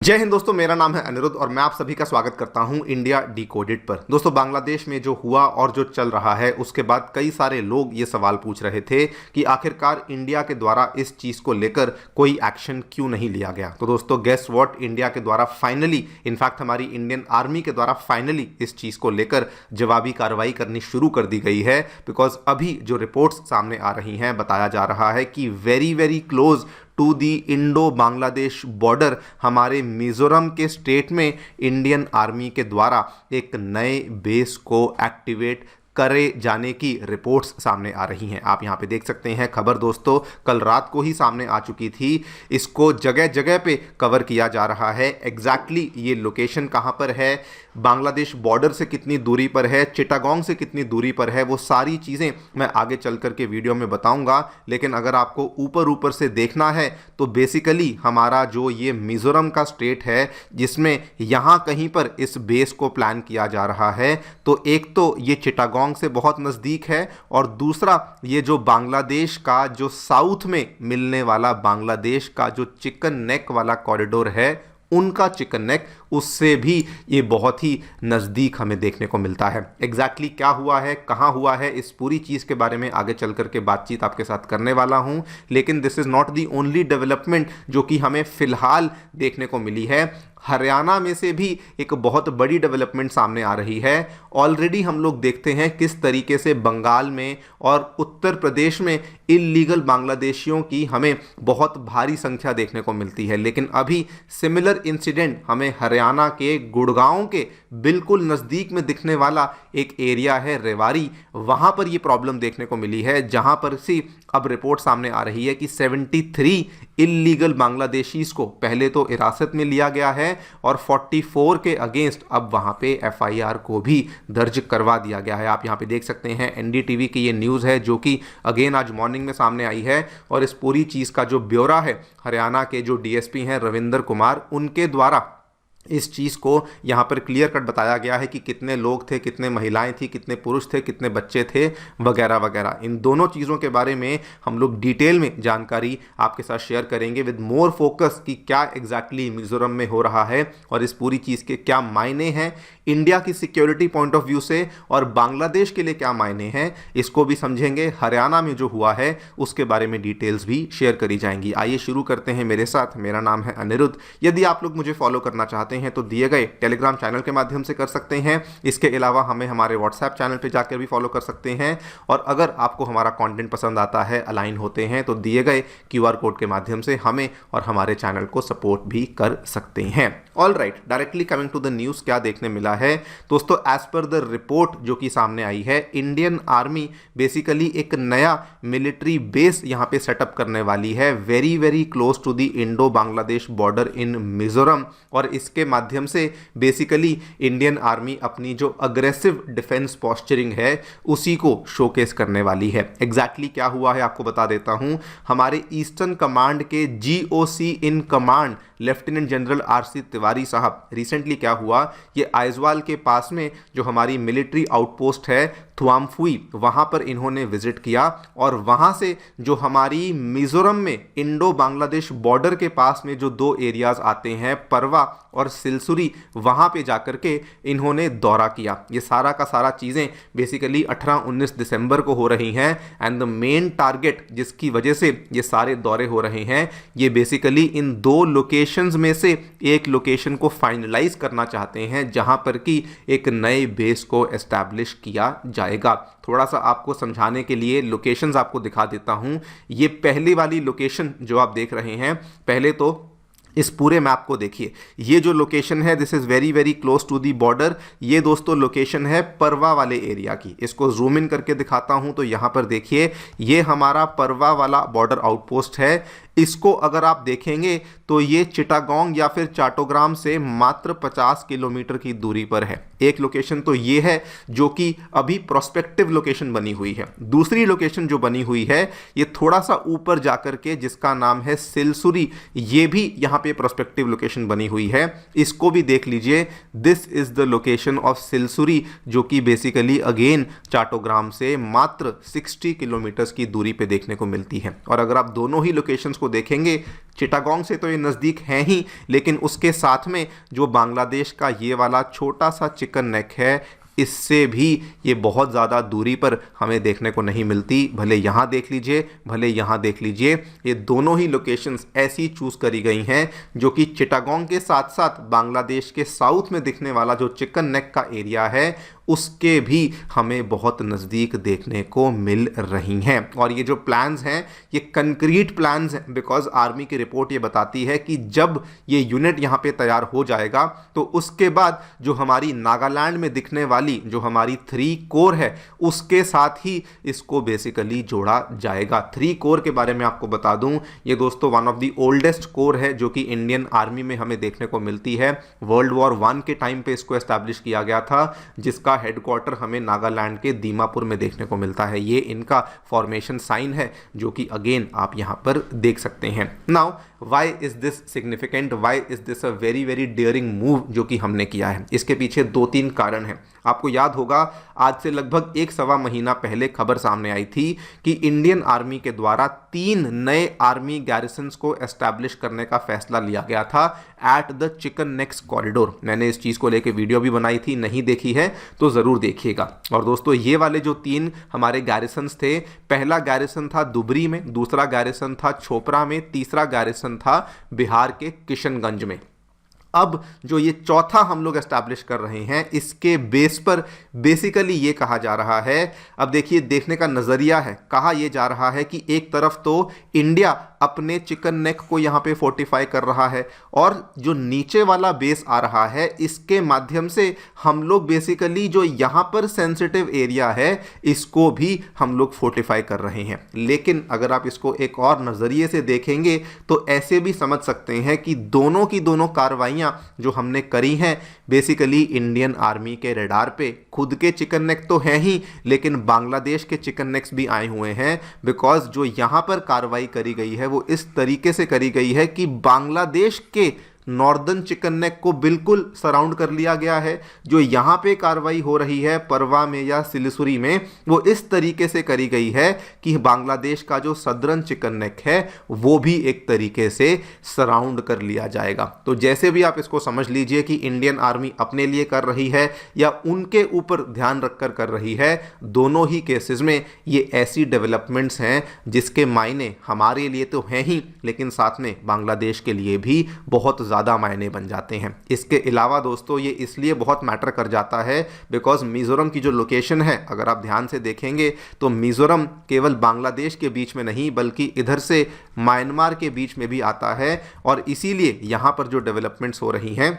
जय हिंद दोस्तों, मेरा नाम है अनिरुद्ध और मैं आप सभी का स्वागत करता हूं इंडिया डिकोडेड पर। दोस्तों, बांग्लादेश में जो हुआ और जो चल रहा है उसके बाद कई सारे लोग ये सवाल पूछ रहे थे कि आखिरकार इंडिया के द्वारा इस चीज़ को लेकर कोई एक्शन क्यों नहीं लिया गया। तो दोस्तों, गेस व्हाट, इंडिया के द्वारा फाइनली, इनफैक्ट हमारी इंडियन आर्मी के द्वारा फाइनली इस चीज़ को लेकर जवाबी कार्रवाई करनी शुरू कर दी गई है। बिकॉज अभी जो रिपोर्ट्स सामने आ रही हैं, बताया जा रहा है कि very very close to the Indo Bangladesh border हमारे मिजोरम के स्टेट में इंडियन आर्मी के द्वारा एक नए बेस को एक्टिवेट करे जाने की रिपोर्ट्स सामने आ रही हैं। आप यहाँ पे देख सकते हैं खबर। दोस्तों, कल रात को ही सामने आ चुकी थी। इसको जगह जगह पे कवर किया जा रहा है। एग्जैक्टली ये लोकेशन कहाँ पर है, बांग्लादेश बॉर्डर से कितनी दूरी पर है, चिटागोंग से कितनी दूरी पर है, वो सारी चीज़ें मैं आगे चल कर के वीडियो में बताऊंगा। लेकिन अगर आपको ऊपर ऊपर से देखना है तो बेसिकली हमारा जो ये मिजोरम का स्टेट है, जिसमें यहाँ कहीं पर इस बेस को प्लान किया जा रहा है, तो एक तो ये चिटागोंग से बहुत नज़दीक है और दूसरा ये जो बांग्लादेश का जो साउथ में मिलने वाला बांग्लादेश का जो चिकन नेक वाला कॉरिडोर है, उनका चिकन नेक उससे भी ये बहुत ही नज़दीक हमें देखने को मिलता है। एग्जैक्टली क्या हुआ है, कहाँ हुआ है, इस पूरी चीज़ के बारे में आगे चल करके बातचीत आपके साथ करने वाला हूँ। लेकिन this is not the only development जो कि हमें फ़िलहाल देखने को मिली है। हरियाणा में से भी एक बहुत बड़ी डेवलपमेंट सामने आ रही है। ऑलरेडी हम लोग देखते हैं किस तरीके से बंगाल में और उत्तर प्रदेश में इल्लीगल बांग्लादेशियों की हमें बहुत भारी संख्या देखने को मिलती है। लेकिन अभी सिमिलर इंसिडेंट हमें हरियाणा के गुड़गांव के बिल्कुल नज़दीक में दिखने वाला एक एरिया है रेवाड़ी, वहाँ पर ये प्रॉब्लम देखने को मिली है, जहाँ पर से अब रिपोर्ट सामने आ रही है कि 73 इल्लीगल बांग्लादेशीज़ को पहले तो हिरासत में लिया गया है और 44 के अगेंस्ट अब वहाँ पे एफआईआर को भी दर्ज करवा दिया गया है। आप यहाँ पे देख सकते हैं एनडीटीवी की ये न्यूज़ है जो कि अगेन आज मॉर्निंग में सामने आई है। और इस पूरी चीज़ का जो ब्यौरा है हरियाणा के जो डीएसपी हैं रविंदर कुमार, उनके द्वारा इस चीज़ को यहाँ पर क्लियर कट बताया गया है कि कितने लोग थे, कितने महिलाएं थी, कितने पुरुष थे, कितने बच्चे थे, वगैरह वगैरह। इन दोनों चीज़ों के बारे में हम लोग डिटेल में जानकारी आपके साथ शेयर करेंगे विद मोर फोकस कि क्या एग्जैक्टली मिजोरम में हो रहा है और इस पूरी चीज़ के क्या मायने हैं इंडिया की सिक्योरिटी पॉइंट ऑफ व्यू से और बांग्लादेश के लिए क्या मायने हैं, इसको भी समझेंगे। हरियाणा में जो हुआ है उसके बारे में डिटेल्स भी शेयर करी जाएंगी। आइए शुरू करते हैं मेरे साथ। मेरा नाम है अनिरुद्ध। यदि आप लोग मुझे फॉलो करना चाहते हैं तो दिए गए टेलीग्राम चैनल के माध्यम से कर सकते हैं। इसके अलावा हमें हमारे व्हाट्सएप चैनल पे जाकर भी फॉलो कर सकते हैं। और अगर आपको हमारा कंटेंट पसंद आता है, अलाइन होते हैं, तो दिए गए क्यूआर कोड के माध्यम से हमें और हमारे चैनल को सपोर्ट भी कर सकते हैं। All right, directly coming to the news, क्या देखने मिला है दोस्तों। एज पर द रिपोर्ट जो कि सामने आई है, इंडियन आर्मी बेसिकली एक नया मिलिट्री बेस यहाँ पे सेटअप करने वाली है very very close to the Indo Bangladesh border in Mizoram. और इसके माध्यम से बेसिकली इंडियन आर्मी अपनी जो अग्रेसिव डिफेंस पोस्चरिंग है उसी को शोकेस करने वाली है। एग्जैक्टली क्या हुआ है आपको बता देता हूं। हमारे ईस्टर्न कमांड के GOC in command lieutenant general RC Tiwari साहब, रिसेंटली क्या हुआ, ये आइजवाल के पास में जो हमारी मिलिट्री आउटपोस्ट है थुआमफुई, वहाँ पर इन्होंने विजिट किया और वहाँ से जो हमारी मिजोरम में इंडो बांग्लादेश बॉर्डर के पास में जो दो एरियाज आते हैं, परवा और सिलसुरी, वहाँ पे जाकर के इन्होंने दौरा किया। ये सारा का सारा चीज़ें बेसिकली 18-19 दिसंबर को हो रही हैं। एंड द मेन टारगेट जिसकी वजह से ये सारे दौरे हो रहे हैं, ये बेसिकली इन दो लोकेशंस में से एक लोकेशन को फाइनलाइज करना चाहते हैं जहाँ पर कि एक नए बेस को एस्टैब्लिश किया जाएगा। थोड़ा सा आपको समझाने के लिए लोकेशंस आपको दिखा देता हूँ। ये पहली वाली लोकेशन जो आप देख रहे हैं, पहले तो इस पूरे मैप को देखिए। ये जो लोकेशन है, this is very very close to the border. ये दोस्तों लोकेशन है परवा वाले एरिया की। इसको जूम इन करके दिखाता हूँ तो यहाँ पर देखिए, ये हमारा परवा वाला बॉर्डर आउटपोस्ट है। इसको अगर आप देखेंगे तो ये चिटागोंग या फिर चाटोग्राम से मात्र 50 किलोमीटर की दूरी पर है। एक लोकेशन तो ये है जो कि अभी प्रोस्पेक्टिव लोकेशन बनी हुई है। दूसरी लोकेशन जो बनी हुई है ये थोड़ा सा ऊपर जाकर के, जिसका नाम है सिलसुरी, ये भी यहाँ पे प्रोस्पेक्टिव लोकेशन बनी हुई है। इसको भी देख लीजिए। This is the location of सिलसुरी, जो कि बेसिकली अगेन चाटोग्राम से मात्र 60 किलोमीटर की दूरी पे देखने को मिलती है। और अगर आप दोनों ही लोकेशंस को देखेंगे, चिटागोंग से तो ये नज़दीक है ही, लेकिन उसके साथ में जो बांग्लादेश का ये वाला छोटा सा चिकन नेक है, इससे भी ये बहुत ज़्यादा दूरी पर हमें देखने को नहीं मिलती। भले यहाँ देख लीजिए, भले यहाँ देख लीजिए, ये दोनों ही लोकेशंस ऐसी चूज़ करी गई हैं जो कि चिटागोंग के साथ साथ बांग्लादेश के साउथ में दिखने वाला जो चिकन नेक का एरिया है उसके भी हमें बहुत नज़दीक देखने को मिल रही हैं। और ये जो प्लान्स हैं ये कंक्रीट प्लान्स हैं, बिकॉज आर्मी की रिपोर्ट ये बताती है कि जब ये यूनिट यहाँ पे तैयार हो जाएगा तो उसके बाद जो हमारी नागालैंड में दिखने वाली जो हमारी 3 कोर है उसके साथ ही इसको बेसिकली जोड़ा जाएगा। 3 कोर के बारे में आपको बता दूं, ये दोस्तों one of the oldest core है जो कि इंडियन आर्मी में हमें देखने को मिलती है। वर्ल्ड वॉर 1 के टाइम पे इसको एस्टैब्लिश किया गया था, जिसका हेडक्वार्टर हमें नागालैंड के दीमापुर में देखने को मिलता है। ये इनका फॉर्मेशन साइन है जो कि अगेन आप यहां पर देख सकते हैं। Now why is this significant, why is this a very very daring move जो कि हमने किया है? इसके पीछे 2-3 कारण हैं। आपको याद होगा आज से लगभग 1-1.25 महीना पहले खबर सामने आई थी कि इंडियन आर्मी के द्वारा 3 नए आर्मी गैरिसन्स को एस्टैब्लिश करने का फैसला लिया गया था at the chicken next corridor. मैंने इस चीज़ को लेकर वीडियो भी बनाई थी, नहीं देखी है तो ज़रूर देखिएगा। और दोस्तों ये वाले जो 3 हमारे गैरिसन्स थे, पहला गैरिसन था दुबरी में, दूसरा गैरिसन था छोपरा में, तीसरा गैरिसन था बिहार के किशनगंज में। अब जो ये चौथा हम लोग एस्टैब्लिश कर रहे हैं इसके बेस पर बेसिकली ये कहा जा रहा है, अब देखिए देखने का नज़रिया है, कहा यह जा रहा है कि एक तरफ तो इंडिया अपने चिकन नेक को यहाँ पे फोर्टिफाई कर रहा है और जो नीचे वाला बेस आ रहा है इसके माध्यम से हम लोग बेसिकली जो यहाँ पर सेंसिटिव एरिया है इसको भी हम लोग फोर्टिफाई कर रहे हैं। लेकिन अगर आप इसको एक और नज़रिए से देखेंगे तो ऐसे भी समझ सकते हैं कि दोनों की दोनों कार्रवाइयाँ जो हमने करी हैं बेसिकली इंडियन आर्मी के रडार पे, खुद के चिकन नेक तो हैं ही लेकिन बांग्लादेश के चिकन नेक्स भी आए हुए हैं। बिकॉज जो यहाँ पर कार्रवाई करी गई है वो इस तरीके से करी गई है कि बांग्लादेश के नॉर्दर्न चिकन नेक को बिल्कुल सराउंड कर लिया गया है। जो यहाँ पे कार्रवाई हो रही है परवा में या सिलिसुरी में वो इस तरीके से करी गई है कि बांग्लादेश का जो सदर्न चिकन नेक है वो भी एक तरीके से सराउंड कर लिया जाएगा। तो जैसे भी आप इसको समझ लीजिए कि इंडियन आर्मी अपने लिए कर रही है या उनके ऊपर ध्यान रखकर कर रही है, दोनों ही केसेस में ये ऐसी डेवलपमेंट्स हैं जिसके मायने हमारे लिए तो हैं ही लेकिन साथ में बांग्लादेश के लिए भी बहुत ज़्यादा मायने बन जाते हैं। इसके अलावा दोस्तों ये इसलिए बहुत मैटर कर जाता है बिकॉज मिज़ोरम की जो लोकेशन है अगर आप ध्यान से देखेंगे तो मिज़ोरम केवल बांग्लादेश के बीच में नहीं बल्कि इधर से म्यांमार के बीच में भी आता है और इसीलिए यहाँ पर जो डेवलपमेंट्स हो रही हैं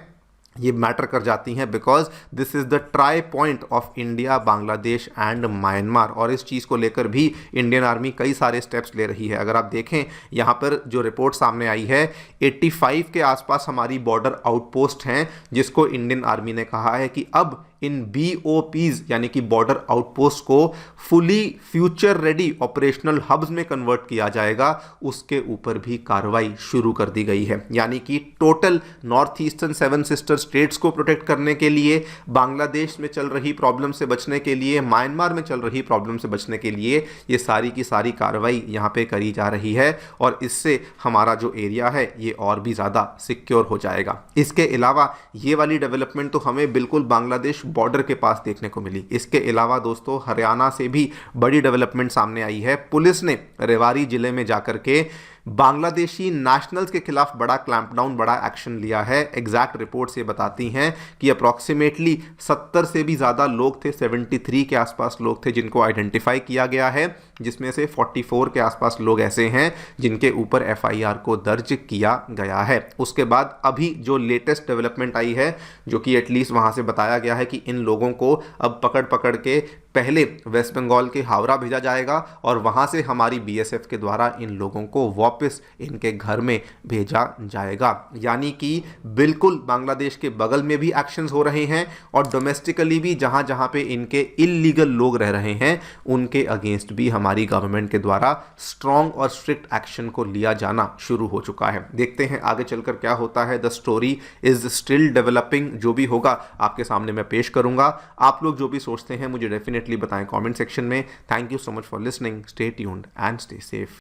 ये मैटर कर जाती हैं because this is the try point of India, Bangladesh and Myanmar. और इस चीज़ को लेकर भी इंडियन आर्मी कई सारे स्टेप्स ले रही है। अगर आप देखें यहाँ पर जो रिपोर्ट सामने आई है 85 के आसपास हमारी बॉर्डर आउटपोस्ट हैं जिसको इंडियन आर्मी ने कहा है कि अब इन BOPs यानी कि बॉर्डर आउटपोस्ट को fully future ready operational hubs में कन्वर्ट किया जाएगा। उसके ऊपर भी कार्रवाई शुरू कर दी गई है। यानी कि total north eastern 7 sister states को प्रोटेक्ट करने के लिए, बांग्लादेश में चल रही प्रॉब्लम से बचने के लिए, म्यांमार में चल रही प्रॉब्लम से बचने के लिए ये सारी की सारी कार्रवाई यहाँ पे करी जा रही है और इससे हमारा जो एरिया है ये और भी ज़्यादा सिक्योर हो जाएगा। इसके अलावा ये वाली डेवलपमेंट तो हमें बिल्कुल बांग्लादेश बॉर्डर के पास देखने को मिली। इसके अलावा दोस्तों हरियाणा से भी बड़ी डेवलपमेंट सामने आई है। पुलिस ने रेवाड़ी जिले में जाकर के बांग्लादेशी नेशनल्स के खिलाफ बड़ा क्लैंपडाउन, बड़ा एक्शन लिया है। एग्जैक्ट रिपोर्ट्स ये बताती हैं कि अप्रॉक्सीमेटली 70 से भी ज़्यादा लोग थे, 73 के आसपास लोग थे जिनको आइडेंटिफाई किया गया है, जिसमें से 44 के आसपास लोग ऐसे हैं जिनके ऊपर FIR को दर्ज किया गया है। उसके बाद अभी जो लेटेस्ट डेवलपमेंट आई है जो कि एटलीस्ट वहाँ से बताया गया है कि इन लोगों को अब पकड़ के पहले वेस्ट बंगाल के हावड़ा भेजा जाएगा और वहाँ से हमारी BSF के द्वारा इन लोगों को वापस इनके घर में भेजा जाएगा। यानी कि बिल्कुल बांग्लादेश के बगल में भी एक्शंस हो रहे हैं और डोमेस्टिकली भी जहाँ जहाँ पे इनके इलीगल लोग रह रहे हैं उनके अगेंस्ट भी हमारी गवर्नमेंट के द्वारा स्ट्रॉन्ग और स्ट्रिक्ट एक्शन को लिया जाना शुरू हो चुका है। देखते हैं आगे चलकर क्या होता है। The story is still developing. जो भी होगा आपके सामने मैं पेश करूंगा। आप लोग जो भी सोचते हैं मुझे डेफिनेटली बताएं कमेंट सेक्शन में। Thank you so much for listening. Stay tuned and stay safe.